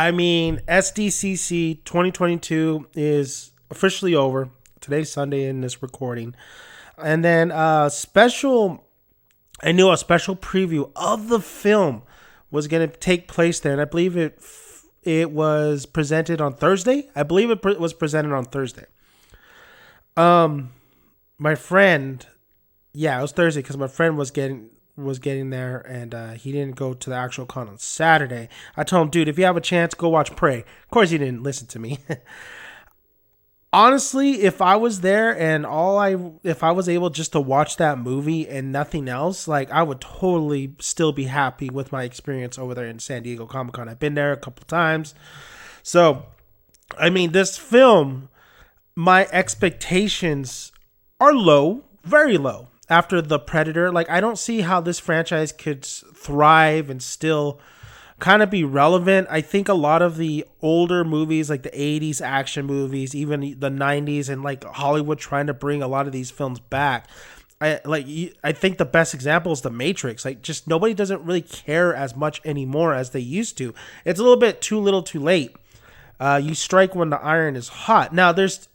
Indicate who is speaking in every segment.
Speaker 1: I mean, SDCC 2022 is officially over. Today's Sunday in this recording. And then I knew a special preview of the film was going to take place there. And I believe it was presented on Thursday. I believe it was presented on Thursday. My friend, it was Thursday because my friend was getting there, and he didn't go to the actual con on Saturday. I told him, dude, if you have a chance, go watch Prey. Of course, he didn't listen to me. Honestly, if I was there and if I was able just to watch that movie and nothing else, like, I would totally still be happy with my experience over there in San Diego Comic-Con. I've been there a couple times. So, I mean, this film, my expectations are low, very low. After The Predator, like, I don't see how this franchise could thrive and still kind of be relevant. I think a lot of the older movies, like the 80s action movies, even the 90s, and like Hollywood trying to bring a lot of these films back. I think the best example is The Matrix. Like, just nobody doesn't really care as much anymore as they used to. It's a little bit too little too late. You strike when the iron is hot. Now, there's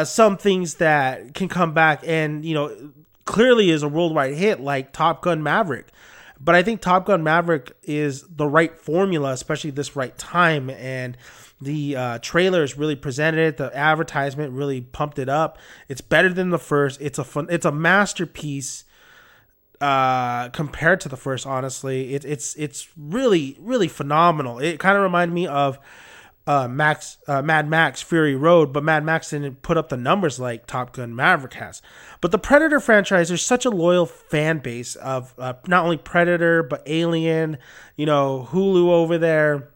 Speaker 1: some things that can come back and, clearly is a worldwide hit, like Top Gun Maverick. But I think Top Gun Maverick is the right formula, especially this right time. And the trailers really presented it. The advertisement really pumped it up. It's better than the first. It's a masterpiece compared to the first. Honestly, it's really, really phenomenal. It kind of reminded me of Mad Max Fury Road, but Mad Max didn't put up the numbers like Top Gun Maverick has. But the Predator franchise, there's such a loyal fan base of not only Predator but Alien, Hulu over there,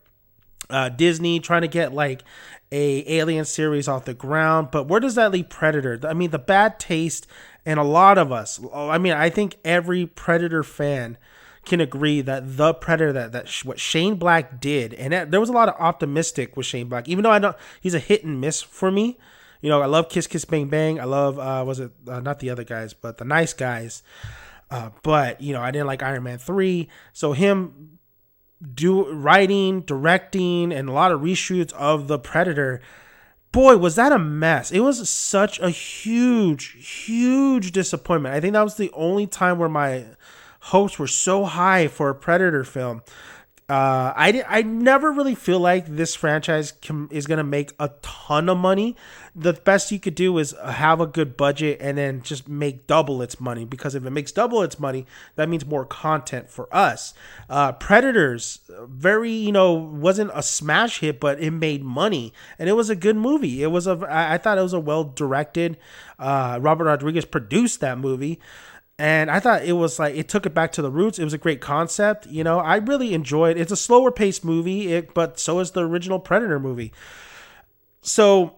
Speaker 1: Disney trying to get like a Alien series off the ground. But where does that leave Predator? I mean, the bad taste, and a lot of us, I think every Predator fan can agree that the Predator, what Shane Black did, and there was a lot of optimistic with Shane Black, even though he's a hit and miss for me. I love Kiss Kiss Bang Bang. I love not the other guys, but the Nice Guys. But I didn't like Iron Man 3. So him writing, directing, and a lot of reshoots of the Predator. Boy, was that a mess. It was such a huge, huge disappointment. I think that was the only time where my hopes were so high for a Predator film. I never really feel like this franchise is going to make a ton of money. The best you could do is have a good budget and then just make double its money, because if it makes double its money, that means more content for us. Predators, wasn't a smash hit, but it made money and it was a good movie. I thought it was a well-directed, Robert Rodriguez produced that movie. And I thought it was like, it took it back to the roots. It was a great concept. I really enjoyed it. It's a slower paced movie, but so is the original Predator movie. So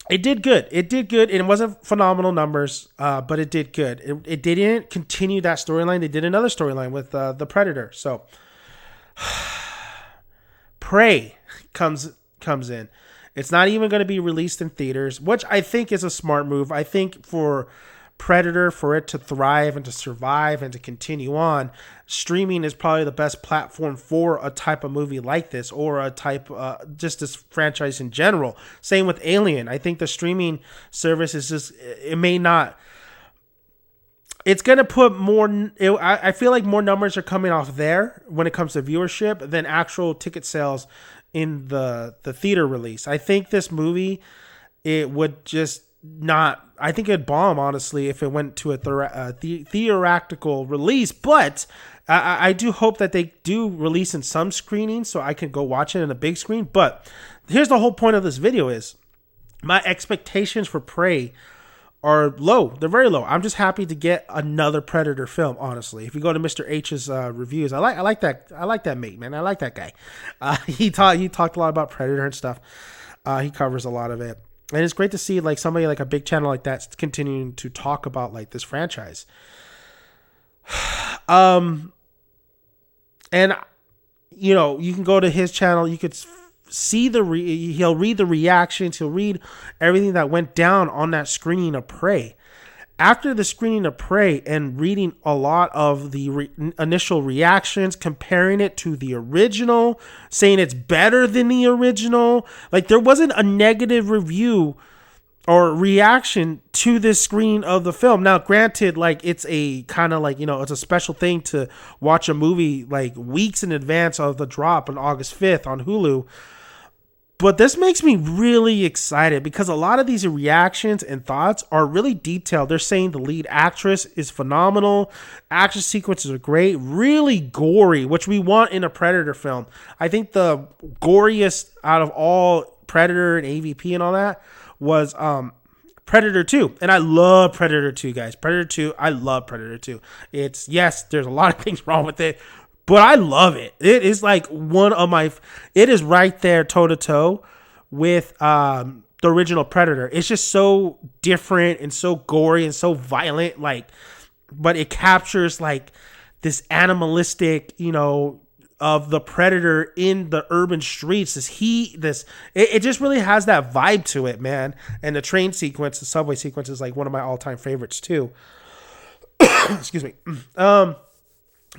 Speaker 1: it did good. It wasn't phenomenal numbers, but it did good. It didn't continue that storyline. They did another storyline with the Predator. So Prey comes in. It's not even going to be released in theaters, which I think is a smart move. I think for Predator, for it to thrive and to survive and to continue on, streaming is probably the best platform for a type of movie like this, or a type, just this franchise in general. Same with Alien. I think the streaming service is just, it may not, it's going to put more, I feel like more numbers are coming off there when it comes to viewership than actual ticket sales in the theater release. I think this movie, it would just not, I think it'd bomb, honestly, if it went to a theatrical release. But I do hope that they do release in some screenings so I can go watch it in a big screen. But here's the whole point of this video is my expectations for Prey are low. They're very low. I'm just happy to get another Predator film, honestly. If you go to Mr. H's reviews, I like that mate, man. I like that guy. He talked a lot about Predator and stuff. He covers a lot of it. And it's great to see like somebody like a big channel like that's continuing to talk about like this franchise. And you can go to his channel. You could see he'll read the reactions. He'll read everything that went down on that screening of Prey. After the screening of Prey and reading a lot of the initial reactions, comparing it to the original, saying it's better than the original, like there wasn't a negative review or reaction to this screening of the film. Now, granted, like it's a kind of like, it's a special thing to watch a movie like weeks in advance of the drop on August 5th on Hulu. But this makes me really excited because a lot of these reactions and thoughts are really detailed. They're saying the lead actress is phenomenal. Action sequences are great. Really gory, which we want in a Predator film. I think the goriest out of all Predator and AVP and all that was Predator 2. And I love Predator 2, guys. Predator 2, I love Predator 2. Yes, there's a lot of things wrong with it, but I love it. It is like it is right there toe to toe with the original Predator. It's just so different and so gory and so violent, but it captures like this animalistic, of the Predator in the urban streets. It just really has that vibe to it, man. And the train sequence, the subway sequence is like one of my all-time favorites too. Excuse me.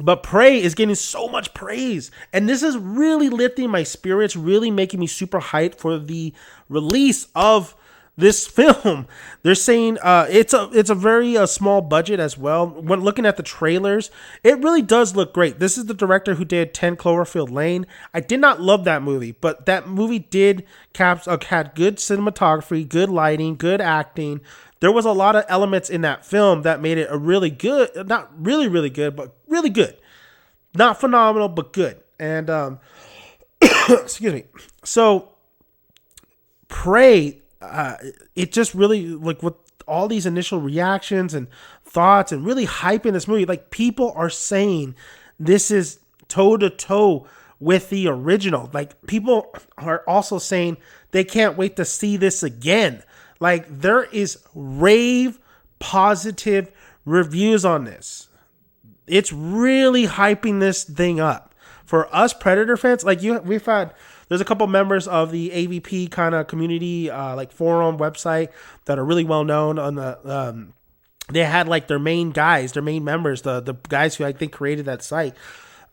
Speaker 1: But Prey is getting so much praise, and this is really lifting my spirits, really making me super hyped for the release of this film. They're saying it's a very small budget as well. When looking at the trailers, it really does look great. This is the director who did 10 Cloverfield Lane. I did not love that movie, but that movie did had good cinematography, good lighting, good acting. There was a lot of elements in that film that made it a really good, not really, really good, but really good. Not phenomenal, but good. And, excuse me. So, Prey, it just really, like with all these initial reactions and thoughts and really hyping this movie, like people are saying this is toe to toe with the original. Like people are also saying they can't wait to see this again. Like there is rave positive reviews on this. It's really hyping this thing up for us Predator fans. Like there's a couple members of the AVP kind of community, like forum website that are really well known on the, they had like their main members, the guys who I think created that site.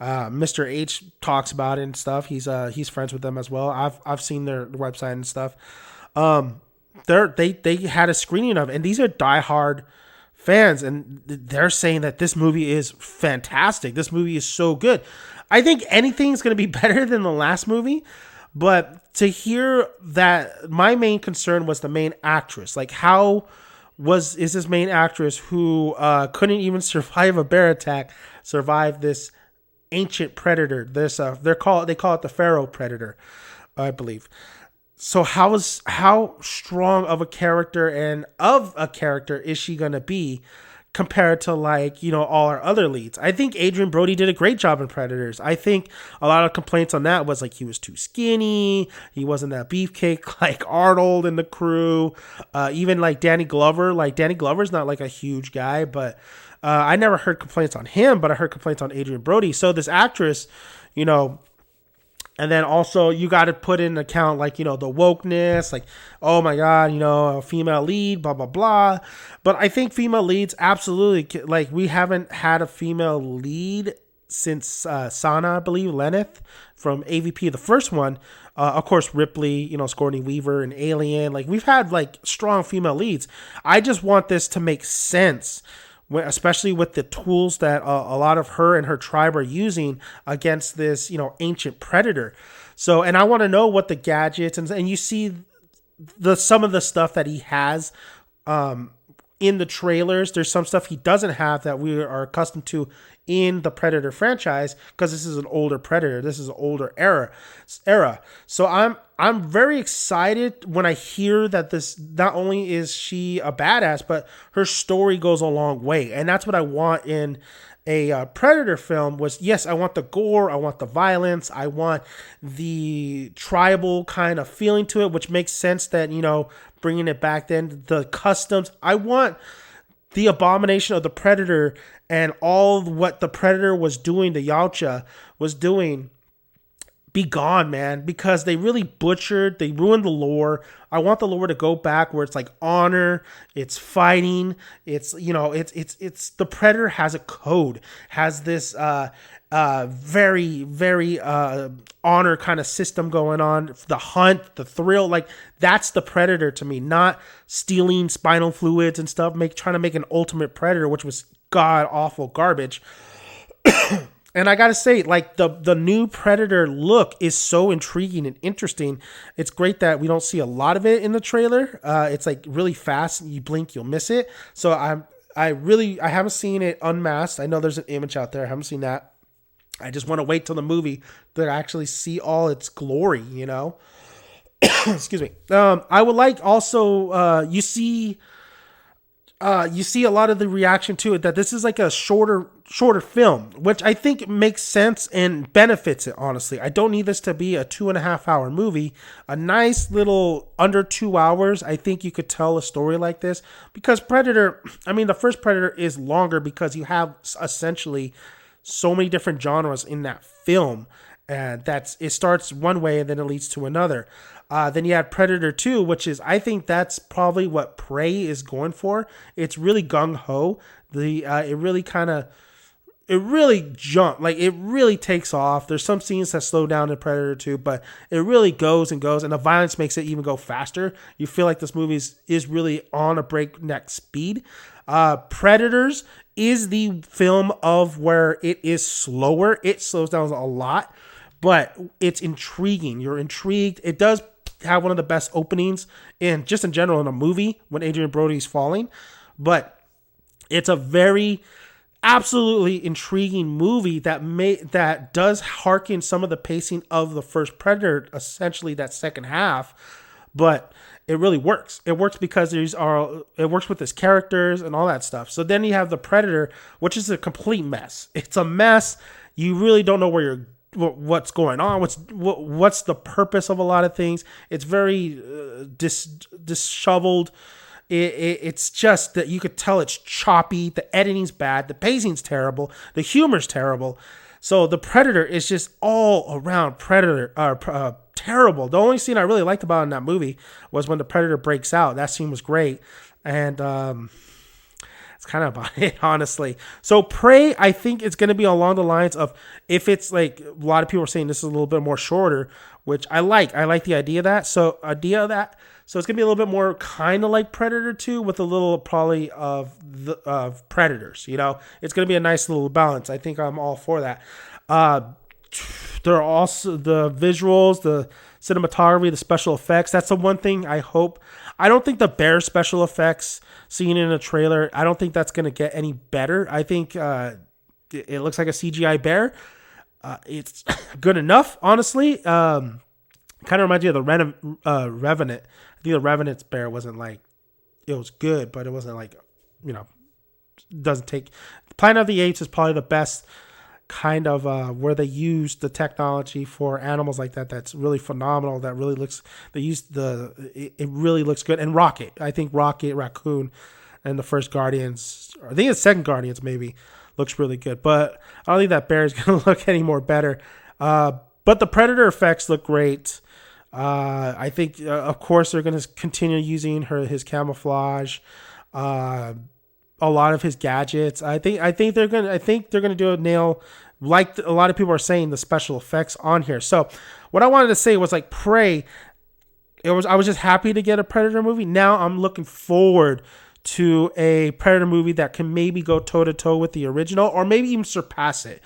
Speaker 1: Mr. H talks about it and stuff. He's friends with them as well. I've seen their website and stuff. They had a screening of it, and these are diehard fans, and they're saying that this movie is fantastic. This movie is so good. I think anything's going to be better than the last movie, but to hear that, my main concern was the main actress. Like, is this main actress who couldn't even survive a bear attack survive this ancient predator? They call it the Pharaoh predator, I believe. So how strong of a character is she going to be compared to all our other leads? I think Adrian Brody did a great job in Predators. I think a lot of complaints on that was like he was too skinny. He wasn't that beefcake like Arnold and the crew. Even like Danny Glover. Like Danny Glover's not like a huge guy, but I never heard complaints on him, but I heard complaints on Adrian Brody. So this actress, and then also you got to put in account the wokeness, like, oh my God, a female lead, blah, blah, blah. But I think female leads absolutely, like we haven't had a female lead since Sana, I believe, Lenneth from AVP, the first one. Of course, Ripley, Sigourney Weaver and Alien. Like we've had strong female leads. I just want this to make sense, especially with the tools that a lot of her and her tribe are using against this, ancient predator. So, and I want to know what the gadgets and you see some of the stuff that he has in the trailers. There's some stuff he doesn't have that we are accustomed to in the Predator franchise, because this is an older Predator. This is an older era. So I'm very excited when I hear that this, not only is she a badass, but her story goes a long way. And that's what I want in a Predator film was, yes, I want the gore, I want the violence, I want the tribal kind of feeling to it, which makes sense that, bringing it back then, the customs. I want the abomination of the Predator and all what the Predator was doing, the Yautja was doing be gone, man, because they really they ruined the lore. I want the lore to go back where it's like honor, it's fighting, it's, it's the Predator has a code, has this very, very honor kind of system going on. The hunt, the thrill, like that's the Predator to me, not stealing spinal fluids and stuff, trying to make an ultimate Predator, which was god awful garbage. And I gotta say, like the new Predator look is so intriguing and interesting. It's great that we don't see a lot of it in the trailer. It's like really fast. You blink, you'll miss it. So I haven't seen it unmasked. I know there's an image out there. I haven't seen that. I just want to wait till the movie to actually see all its glory, Excuse me. I would like also, you see a lot of the reaction to it that this is like a shorter film, which I think makes sense and benefits it, honestly. I don't need this to be a 2.5 hour movie. A nice little under 2 hours, I think you could tell a story like this, because the first Predator is longer because you have essentially so many different genres in that film, and it starts one way and then it leads to another. Then you have Predator 2, which is, I think that's probably what Prey is going for. It's really gung-ho. It really jumps. Like, it really takes off. There's some scenes that slow down in Predator 2, but it really goes and goes, and the violence makes it even go faster. You feel like this movie is really on a breakneck speed. Predators is the film of where it is slower. It slows down a lot, but it's intriguing. You're intrigued. It does have one of the best openings in general in a movie when Adrian Brody's falling, but it's a very absolutely intriguing movie that does harken some of the pacing of the first Predator, essentially that second half, but it really works. It works because it works with his characters and all that stuff. So then you have the Predator, which is a complete mess. It's a mess. You really don't know what's going on. What's the purpose of a lot of things? It's very disheveled. It's just that you could tell it's choppy. The editing's bad. The pacing's terrible. The humor's terrible. So the Predator is just all around terrible. The only scene I really liked about in that movie was when the Predator breaks out. That scene was great. And it's kind of about it, honestly. So Prey, I think it's going to be along the lines of, if it's like, a lot of people are saying this is a little bit more shorter, which I like. I like the idea of that. So it's going to be a little bit more kind of like Predator 2 with a little probably of Predators, It's going to be a nice little balance. I think I'm all for that. There are also the visuals, the cinematography, the special effects. That's the one thing I hope. I don't think the bear special effects seen in a trailer, I don't think that's going to get any better. I think it looks like a CGI bear. It's good enough, honestly. Kind of reminds me of the Revenant. I think the Revenant's bear wasn't like, it was good, but it wasn't like, doesn't take. Planet of the Apes is probably the best kind of where they use the technology for animals like that. That's really phenomenal. That really looks. It really looks good. And Rocket, I think Rocket Raccoon, and the first Guardians, or I think the second Guardians maybe, looks really good. But I don't think that bear is going to look any more better. But the Predator effects look great. I think, of course, they're going to continue using his camouflage, a lot of his gadgets. I think they're gonna do a nail, like a lot of people are saying, the special effects on here. So what I wanted to say was, like, Prey. I was just happy to get a Predator movie. Now I'm looking forward to a Predator movie that can maybe go toe to toe with the original, or maybe even surpass it.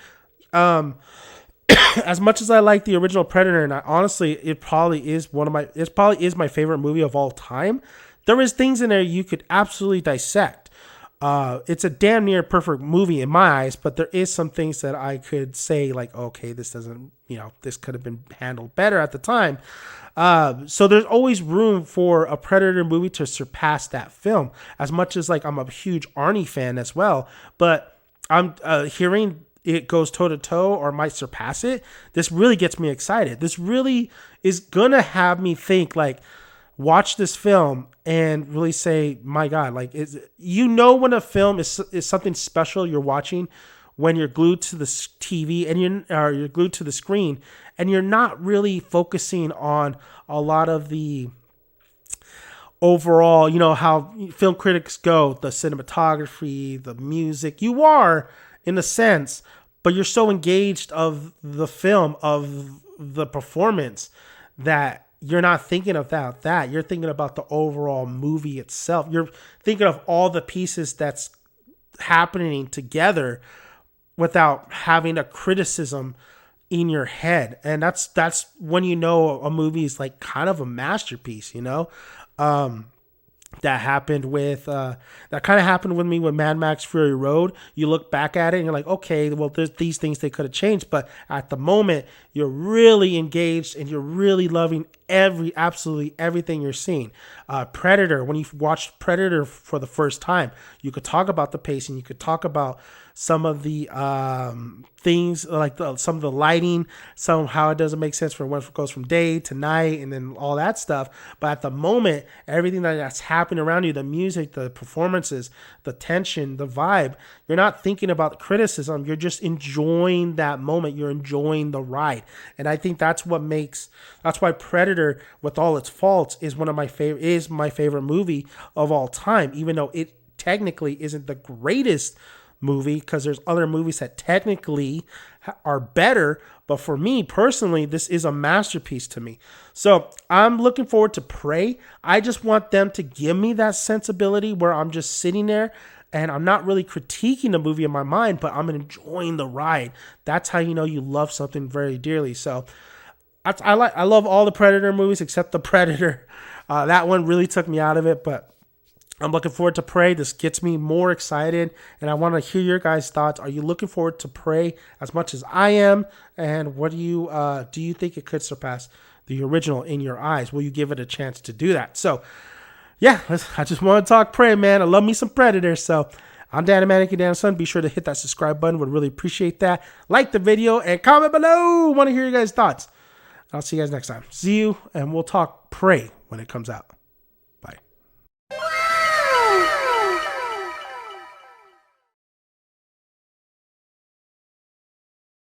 Speaker 1: As much as I like the original Predator, and honestly, it probably is my favorite movie of all time. There is things in there you could absolutely dissect. It's a damn near perfect movie in my eyes, but there is some things that I could say, like, okay, this doesn't, this could have been handled better at the time. So there's always room for a Predator movie to surpass that film. As much as, like, I'm a huge Arnie fan as well, but I'm hearing it goes toe to toe or might surpass it. This really gets me excited. This really is gonna have me think, like, watch this film and really say, my God, like, when a film is something special you're watching, when you're glued to the TV and you're glued to the screen, and you're not really focusing on a lot of the overall, how film critics go, the cinematography, the music. You are, in a sense, but you're so engaged of the film, of the performance, that you're not thinking about that. You're thinking about the overall movie itself. You're thinking of all the pieces that's happening together without having a criticism in your head. And that's when a movie is like kind of a masterpiece, that happened with that kind of happened with me with Mad Max Fury Road. You look back at it and you're like, okay, well, there's these things they could have changed, but at the moment you're really engaged and you're really loving absolutely everything you're seeing. Predator, when you watched Predator for the first time, you could talk about the pacing, you could talk about some of the things like some of the lighting, how it doesn't make sense for when it goes from day to night and then all that stuff. But at the moment, everything that's happening around you, the music, the performances, the tension, the vibe, you're not thinking about the criticism. You're just enjoying that moment. You're enjoying the ride. And I think that's why Predator, with all its faults, is my favorite movie of all time, even though it technically isn't the greatest movie, because there's other movies that technically are better, but for me personally, this is a masterpiece to me. So I'm looking forward to Prey. I just want them to give me that sensibility where I'm just sitting there and I'm not really critiquing the movie in my mind, but I'm enjoying the ride. That's how you know you love something very dearly. So I love all the Predator movies except the Predator. That one really took me out of it, but I'm looking forward to Prey. This gets me more excited, and I want to hear your guys' thoughts. Are you looking forward to Prey as much as I am? And what do you think it could surpass the original in your eyes? Will you give it a chance to do that? So, yeah, I just want to talk Prey, man. I love me some Predator. So, I'm Dan Manic, Dan Son. Be sure to hit that subscribe button. Would really appreciate that. Like the video and comment below. Want to hear your guys' thoughts. I'll see you guys next time. See you, and we'll talk Prey when it comes out.